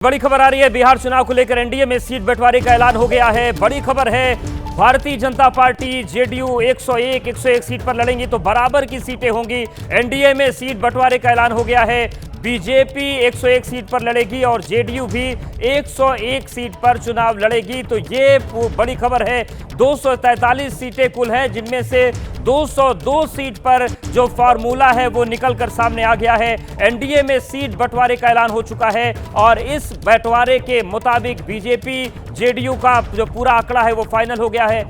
बड़ी खबर आ रही है। बिहार चुनाव को लेकर एनडीए में सीट बंटवारे का ऐलान हो गया है। बड़ी खबर है, Bharatiya Janata party JDU 101 seat पर लड़ेंगी तो बराबर की सीटें होंगी। एनडीए में सीट बंटवारे का ऐलान हो गया है। बीजेपी 101 सीट पर लड़ेगी और जेडीयू भी 101 सीट पर चुनाव लड़ेगी। तो ये बड़ी खबर है। 243 सीटें कुल हैं, जिनमें से 202 सीट पर जो फार्मूला है वो निकलकर सामने आ गया है। एनडीए में सीट बंटवारे का ऐलान हो चुका है और इस बंटवारे के मुताबिक बीजेपी जेडीयू का जो पूरा आंकड़ा है वो फाइनल हो गया है।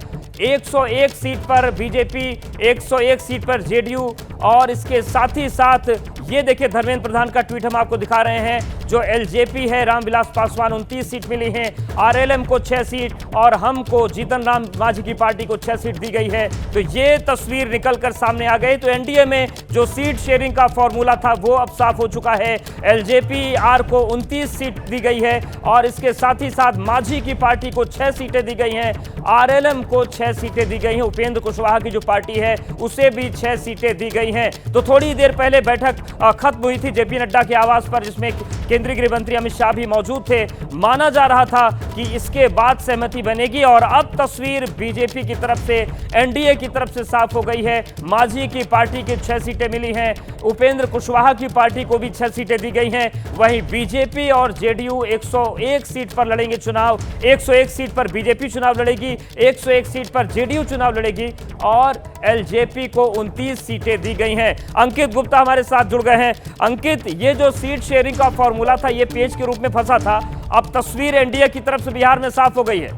101 सीट पर बीजेपी, 101 सीट पर जेडीयू और इसके साथ ही साथ ये देखिए धर्मेंद्र प्रधान का ट्वीट हम आपको दिखा रहे हैं। जो एलजेपी है रामविलास पासवान 29 सीट मिली हैं, आरएलएम को 6 सीट और हमको जीतन राम मांझी की पार्टी को 6 सीट दी गई है। तो ये तस्वीर निकलकर सामने आ गई। तो एनडीए में जो सीट शेयरिंग का फॉर्मूला था वो अब साफ हो चुका है। एलजेपी आर को 29 सीट दी गई है और इसके साथ ही साथ मांझी की पार्टी को 6 सीटें दी गई हैं, आरएलएम को 6 सीटें दी गई हैं, उपेंद्र कुशवाहा की जो पार्टी है उसे भी 6 सीटें दी गई हैं। तो थोड़ी देर पहले बैठक खत्म हुई थी जेपी नड्डा के आवास पर, जिसमें केंद्रीय गृह मंत्री अमित शाह भी मौजूद थे। माना जा रहा था कि इसके बाद सहमति बनेगी और अब तस्वीर बीजेपी की तरफ से, एनडीए की तरफ से साफ हो गई है। मांझी की पार्टी की 6 सीटें मिली हैं, उपेंद्र कुशवाहा की पार्टी को भी 6 सीटें दी गई हैं। वहीं बीजेपी और जेडीयू 101 सीट पर लड़ेंगे चुनाव। 101 सीट पर बीजेपी चुनाव लड़ेगी, 101 सीट पर जेडीयू चुनाव लड़ेगी और एलजेपी को 29 सीटें दी गई हैं। अंकित गुप्ता हमारे साथ जुड़ गए हैं। अंकित, ये जो सीट शेयरिंग का फॉर्मूला था ये पेच के रूप में फंसा था, अब तस्वीर एनडीए की तरफ से बिहार में साफ हो गई है।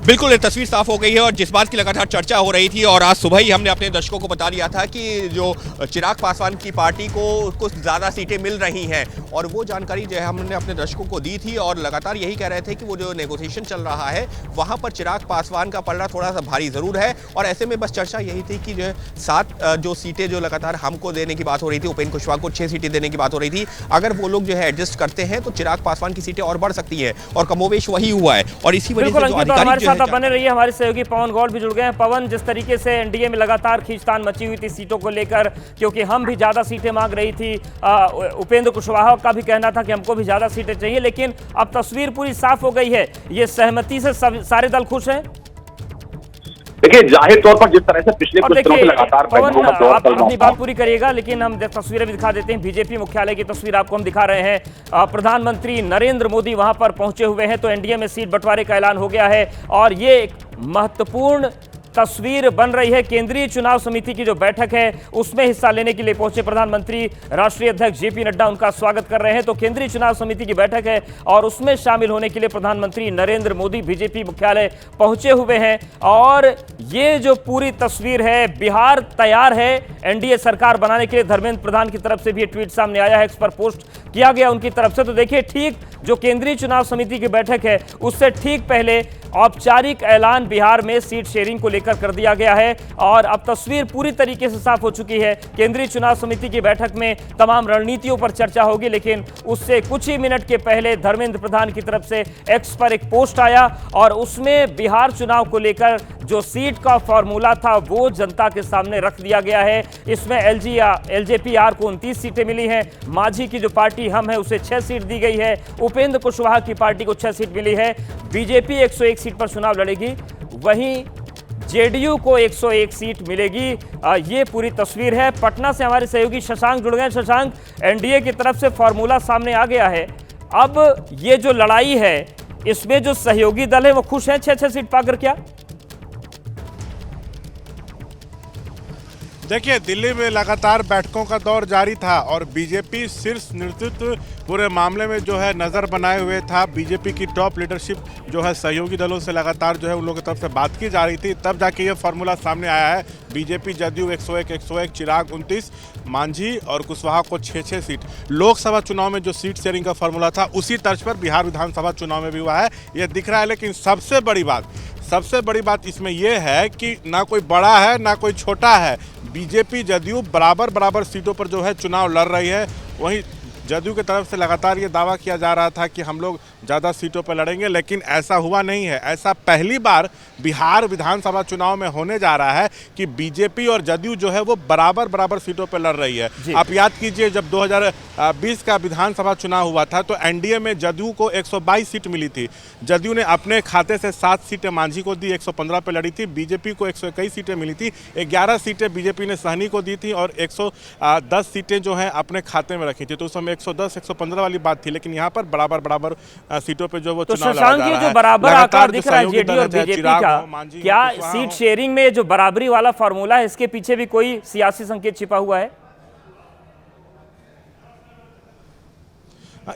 बिल्कुल, तस्वीर साफ हो गई है और जिस बात की लगातार चर्चा हो रही थी और आज सुबह ही हमने अपने दर्शकों को बता दिया था कि जो चिराग पासवान की पार्टी को कुछ ज़्यादा सीटें मिल रही हैं और वो जानकारी जो है हमने अपने दर्शकों को दी थी और लगातार यही कह रहे थे कि वो जो नेगोशिएशन चल रहा है वहाँ पर चिराग पासवान का पलड़ा थोड़ा सा भारी ज़रूर है। और ऐसे में बस चर्चा यही थी कि जो है 7 जो सीटें जो लगातार हमको देने की बात हो रही थी, उपेंद्र कुशवाहा को 6 सीटें देने की बात हो रही थी, अगर वो लोग जो है एडजस्ट करते हैं तो चिराग पासवान की सीटें और बढ़ सकती है और कमोवेश वही हुआ है। और इसी वजह से जो अधिकारी बने रहिए, हमारे सहयोगी पवन गौड़ भी जुड़ गए हैं। पवन, जिस तरीके से एनडीए में लगातार खींचतान मची हुई थी सीटों को लेकर, क्योंकि हम भी ज्यादा सीटें मांग रही थी, उपेंद्र कुशवाहा का भी कहना था कि हमको भी ज्यादा सीटें चाहिए, लेकिन अब तस्वीर पूरी साफ हो गई है। ये सहमति से सारे दल खुश हैं। देखिए, जाहिर तौर पर जिस तरह से पिछले कुछ दिनों से लगातार आप अपनी बात पूरी करिएगा, लेकिन हम तस्वीरें भी दिखा देते हैं। बीजेपी मुख्यालय की तस्वीर आपको हम दिखा रहे हैं। प्रधानमंत्री नरेंद्र मोदी वहां पर पहुंचे हुए हैं। तो एनडीए में सीट बंटवारे का ऐलान हो गया है और ये एक महत्वपूर्ण तस्वीर बन रही है। केंद्रीय चुनाव समिति की जो बैठक है उसमें हिस्सा लेने के लिए पहुंचे प्रधानमंत्री, राष्ट्रीय अध्यक्ष जेपी नड्डा उनका स्वागत कर रहे हैं। तो केंद्रीय चुनाव समिति की बैठक है और उसमें शामिल होने के लिए प्रधानमंत्री नरेंद्र मोदी बीजेपी मुख्यालय पहुंचे हुए हैं। और ये जो पूरी तस्वीर है, बिहार तैयार है एनडीए सरकार बनाने के लिए। धर्मेंद्र प्रधान की तरफ से भी ट्वीट सामने आया है, एक्स पर पोस्ट किया गया उनकी तरफ से। तो देखिए, ठीक जो केंद्रीय चुनाव समिति की बैठक है उससे ठीक पहले औपचारिक ऐलान बिहार में सीट शेयरिंग को लेकर कर दिया गया है और अब तस्वीर पूरी तरीके से साफ हो चुकी है। केंद्रीय चुनाव समिति की बैठक में तमाम रणनीतियों पर चर्चा होगी, लेकिन उससे कुछ ही मिनट के पहले धर्मेंद्र प्रधान की तरफ से एक्स पर एक पोस्ट आया और उसमें बिहार चुनाव को लेकर जो सीट का फॉर्मूला था वो जनता के सामने रख दिया गया है। इसमें एलजेपी आर को 29 सीटें मिली हैं, मांझी की जो पार्टी हम है उसे 6 सीट दी गई है, उपेंद्र कुशवाहा की पार्टी को 6 सीट मिली है, बीजेपी 101 सीट पर चुनाव लड़ेगी, वहीं जेडीयू को 101 सीट मिलेगी। ये पूरी तस्वीर है। पटना से हमारे सहयोगी शशांक जुड़ गए। शशांक, एनडीए की तरफ से फॉर्मूला सामने आ गया है, अब ये जो लड़ाई है इसमें जो सहयोगी दल है वो खुश हैं 6-6 सीट पाकर क्या? देखिए, दिल्ली में लगातार बैठकों का दौर जारी था और बीजेपी शीर्ष नेतृत्व पूरे मामले में जो है नज़र बनाए हुए था। बीजेपी की टॉप लीडरशिप जो है सहयोगी दलों से लगातार जो है उन लोगों की तरफ से बात की जा रही थी, तब जाके ये फार्मूला सामने आया है। बीजेपी जदयू 101, चिराग 29, मांझी और कुशवाहा को 6-6 सीट। लोकसभा चुनाव में जो सीट शेयरिंग का फार्मूला था उसी तर्ज पर बिहार विधानसभा चुनाव में भी हुआ है, ये दिख रहा है। लेकिन सबसे बड़ी बात इसमें यह है कि ना कोई बड़ा है ना कोई छोटा है। बीजेपी जदयू बराबर सीटों पर जो है चुनाव लड़ रही है। वहीं जदयू की तरफ से लगातार ये दावा किया जा रहा था कि हम लोग ज़्यादा सीटों पर लड़ेंगे, लेकिन ऐसा हुआ नहीं है। ऐसा पहली बार बिहार विधानसभा चुनाव में होने जा रहा है कि बीजेपी और जदयू जो है वो बराबर बराबर सीटों पर लड़ रही है। आप याद कीजिए, जब 2020 का विधानसभा चुनाव हुआ था तो एनडीए में जदयू को 122 सीट मिली थी। जदयू ने अपने खाते से 7 सीटें मांझी को दी, 115 पे लड़ी थी। बीजेपी को 121 सीटें मिली थी, 11 सीटें बीजेपी ने सहनी को दी थी और 110 सीटें जो हैं अपने खाते में रखी थी। तो उस समय 110 115 वाली बात थी, लेकिन यहाँ पर बराबर बराबर सीटों पे जो वो तो चुनाव लड़ा जा रहा है। जो बराबर आकार दिख रहा है जेडीयू और बीजेपी का, क्या सीट शेयरिंग में जो बराबरी वाला फॉर्मूला है इसके पीछे भी कोई सियासी संकेत छिपा हुआ है?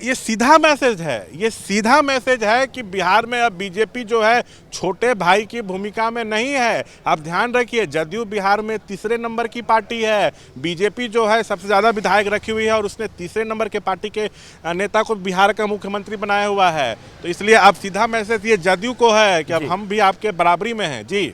ये सीधा मैसेज है, ये सीधा मैसेज है कि बिहार में अब बीजेपी जो है छोटे भाई की भूमिका में नहीं है। आप ध्यान रखिए, जदयू बिहार में तीसरे नंबर की पार्टी है, बीजेपी जो है सबसे ज़्यादा विधायक रखी हुई है और उसने तीसरे नंबर के पार्टी के नेता को बिहार का मुख्यमंत्री बनाया हुआ है। तो इसलिए अब सीधा मैसेज ये जदयू को है कि अब हम भी आपके बराबरी में हैं। जी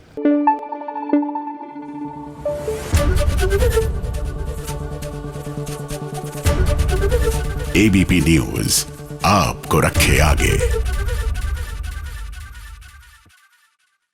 एबीपी न्यूज आपको रखे आगे।